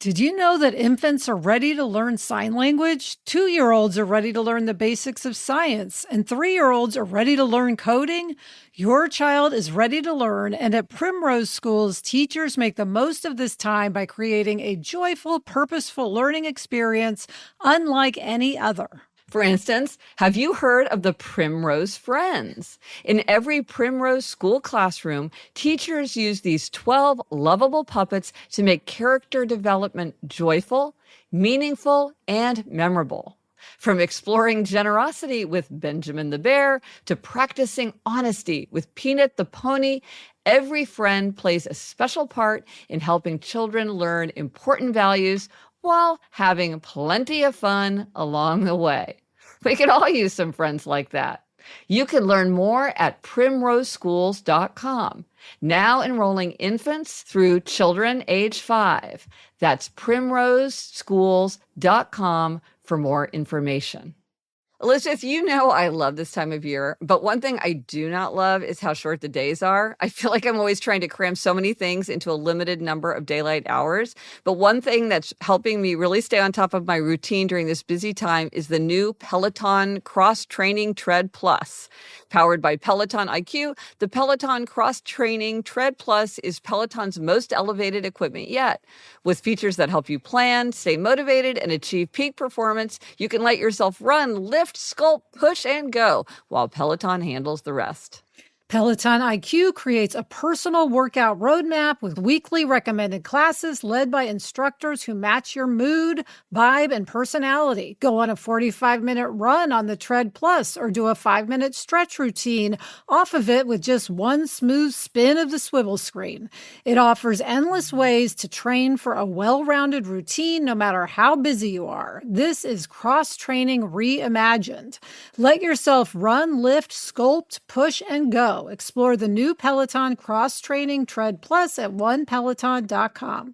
Did you know that infants are ready to learn sign language? 2-year-olds are ready to learn the basics of science, and 3-year-olds are ready to learn coding? Your child is ready to learn, and at Primrose Schools, teachers make the most of this time by creating a joyful, purposeful learning experience unlike any other. For instance, have you heard of the Primrose Friends? In every Primrose school classroom, teachers use these 12 lovable puppets to make character development joyful, meaningful, and memorable. From exploring generosity with Benjamin the Bear to practicing honesty with Peanut the Pony, every friend plays a special part in helping children learn important values while having plenty of fun along the way. We could all use some friends like that. You can learn more at primroseschools.com. Now enrolling infants through children age 5. That's primroseschools.com for more information. Elizabeth, you know I love this time of year, but one thing I do not love is how short the days are. I feel like I'm always trying to cram so many things into a limited number of daylight hours. But one thing that's helping me really stay on top of my routine during this busy time is the new Peloton Cross Training Tread Plus. Powered by Peloton IQ, the Peloton Cross Training Tread Plus is Peloton's most elevated equipment yet. With features that help you plan, stay motivated, and achieve peak performance, you can let yourself run, lift, sculpt, push, and go while Peloton handles the rest. Peloton IQ creates a personal workout roadmap with weekly recommended classes led by instructors who match your mood, vibe, and personality. Go on a 45-minute run on the Tread Plus or do a 5-minute stretch routine off of it with just one smooth spin of the swivel screen. It offers endless ways to train for a well-rounded routine no matter how busy you are. This is cross-training reimagined. Let yourself run, lift, sculpt, push, and go. Explore the new Peloton Cross Training Tread Plus at onepeloton.com.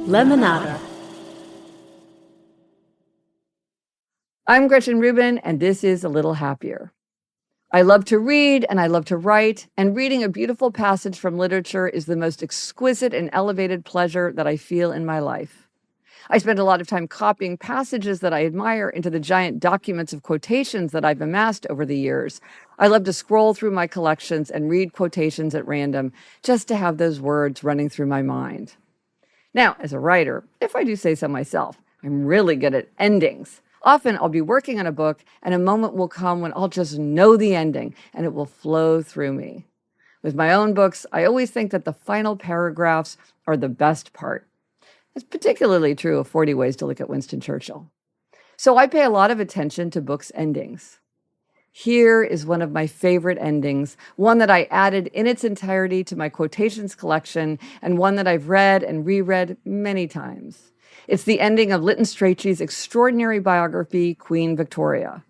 Lemonada. I'm Gretchen Rubin, and this is A Little Happier. I love to read and I love to write, and reading a beautiful passage from literature is the most exquisite and elevated pleasure that I feel in my life. I spend a lot of time copying passages that I admire into the giant documents of quotations that I've amassed over the years. I love to scroll through my collections and read quotations at random just to have those words running through my mind. Now, as a writer, if I do say so myself, I'm really good at endings. Often I'll be working on a book and a moment will come when I'll just know the ending and it will flow through me. With my own books, I always think that the final paragraphs are the best part. It's particularly true of 40 Ways to Look at Winston Churchill. So I pay a lot of attention to books' endings. Here is one of my favorite endings, one that I added in its entirety to my quotations collection, and one that I've read and reread many times. It's the ending of Lytton Strachey's extraordinary biography, Queen Victoria.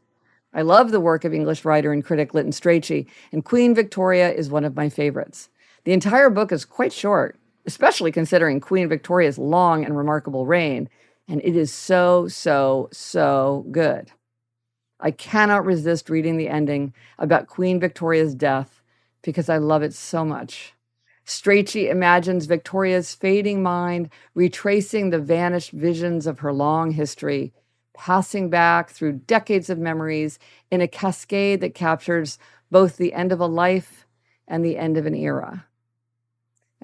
I love the work of English writer and critic Lytton Strachey, and Queen Victoria is one of my favorites. The entire book is quite short, especially considering Queen Victoria's long and remarkable reign, and it is so, so, so good. I cannot resist reading the ending about Queen Victoria's death because I love it so much. Strachey imagines Victoria's fading mind retracing the vanished visions of her long history, passing back through decades of memories in a cascade that captures both the end of a life and the end of an era.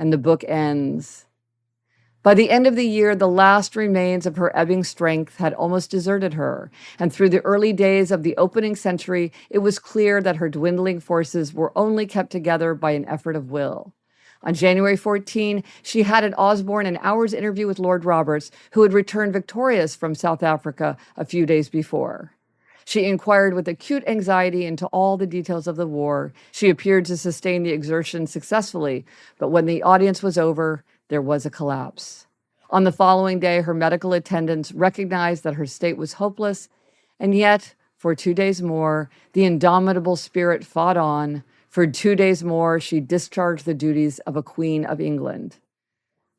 And the book ends. By the end of the year, the last remains of her ebbing strength had almost deserted her, and through the early days of the opening century, it was clear that her dwindling forces were only kept together by an effort of will. On January 14, she had at Osborne an hour's interview with Lord Roberts, who had returned victorious from South Africa a few days before. She inquired with acute anxiety into all the details of the war. She appeared to sustain the exertion successfully, but when the audience was over, there was a collapse. On the following day, her medical attendants recognized that her state was hopeless, and yet, for 2 days more, the indomitable spirit fought on. For 2 days more, she discharged the duties of a Queen of England.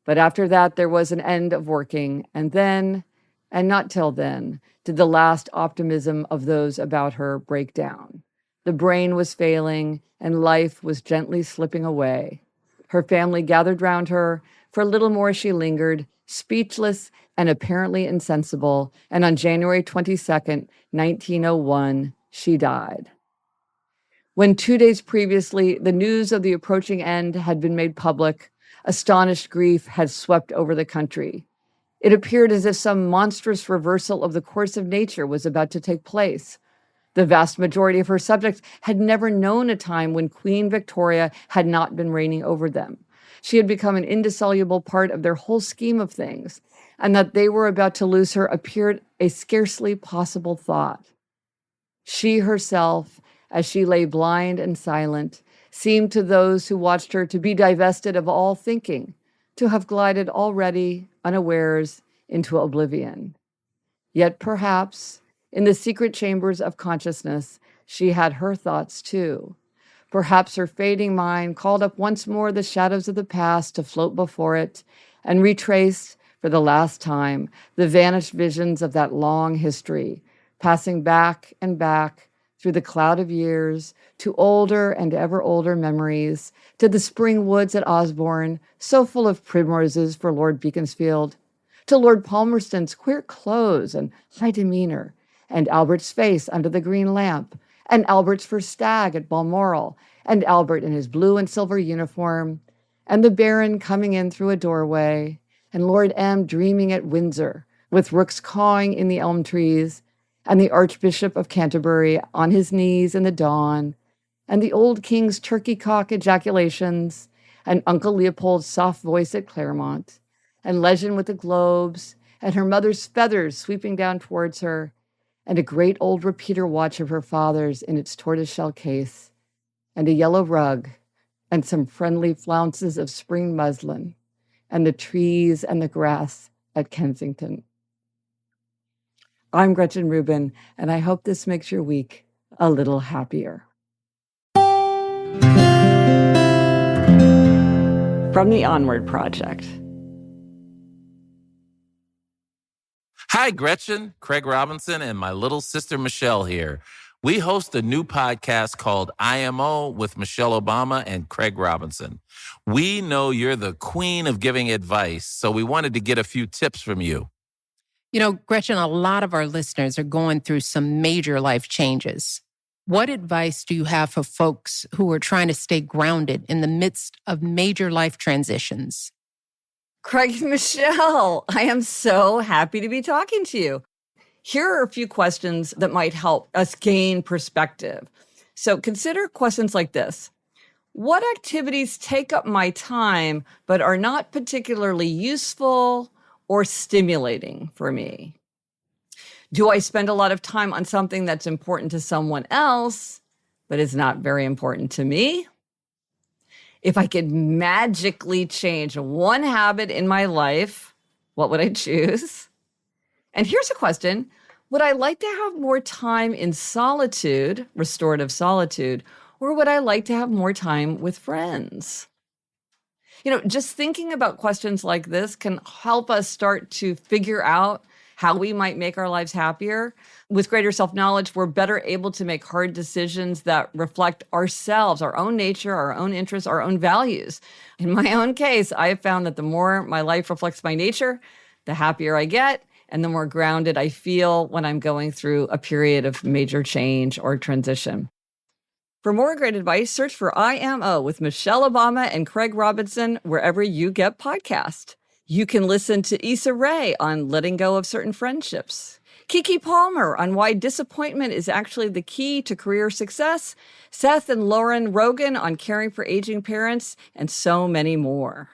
But after that, there was an end of working, and then, and not till then, did the last optimism of those about her break down. The brain was failing, and life was gently slipping away. Her family gathered round her, For a little more, she lingered, speechless and apparently insensible, and on January 22nd, 1901, she died. When 2 days previously, the news of the approaching end had been made public, astonished grief had swept over the country. It appeared as if some monstrous reversal of the course of nature was about to take place. The vast majority of her subjects had never known a time when Queen Victoria had not been reigning over them. She had become an indissoluble part of their whole scheme of things, and that they were about to lose her appeared a scarcely possible thought. She herself, as she lay blind and silent, seemed to those who watched her to be divested of all thinking, to have glided already, unawares, into oblivion. Yet perhaps, in the secret chambers of consciousness, she had her thoughts too. Perhaps her fading mind called up once more the shadows of the past to float before it, and retraced, for the last time, the vanished visions of that long history, passing back and back through the cloud of years to older and ever older memories, to the spring woods at Osborne, so full of primroses for Lord Beaconsfield, to Lord Palmerston's queer clothes and high demeanor, and Albert's face under the green lamp, and Albert's first stag at Balmoral, and Albert in his blue and silver uniform, and the Baron coming in through a doorway, and Lord M dreaming at Windsor, with rooks cawing in the elm trees, and the Archbishop of Canterbury on his knees in the dawn, and the old king's turkey-cock ejaculations, and Uncle Leopold's soft voice at Claremont, and Legend with the globes, and her mother's feathers sweeping down towards her, and a great old repeater watch of her father's in its tortoiseshell case, and a yellow rug, and some friendly flounces of spring muslin, and the trees and the grass at Kensington. I'm Gretchen Rubin, and I hope this makes your week a little happier. From the Onward Project. Hi, Gretchen, Craig Robinson, and my little sister Michelle here. We host a new podcast called IMO with Michelle Obama and Craig Robinson. We know you're the queen of giving advice, so we wanted to get a few tips from you. You know, Gretchen, a lot of our listeners are going through some major life changes. What advice do you have for folks who are trying to stay grounded in the midst of major life transitions? Craig and Michelle, I am so happy to be talking to you. Here are a few questions that might help us gain perspective. So consider questions like this. What activities take up my time but are not particularly useful or stimulating for me? Do I spend a lot of time on something that's important to someone else but is not very important to me? If I could magically change one habit in my life, what would I choose? And here's a question. Would I like to have more time in solitude, restorative solitude, or would I like to have more time with friends? You know, just thinking about questions like this can help us start to figure out how we might make our lives happier. With greater self-knowledge, we're better able to make hard decisions that reflect ourselves, our own nature, our own interests, our own values. In my own case, I have found that the more my life reflects my nature, the happier I get, and the more grounded I feel when I'm going through a period of major change or transition. For more great advice, search for IMO with Michelle Obama and Craig Robinson wherever you get podcasts. You can listen to Issa Rae on letting go of certain friendships, Kiki Palmer on why disappointment is actually the key to career success, Seth and Lauren Rogan on caring for aging parents, and so many more.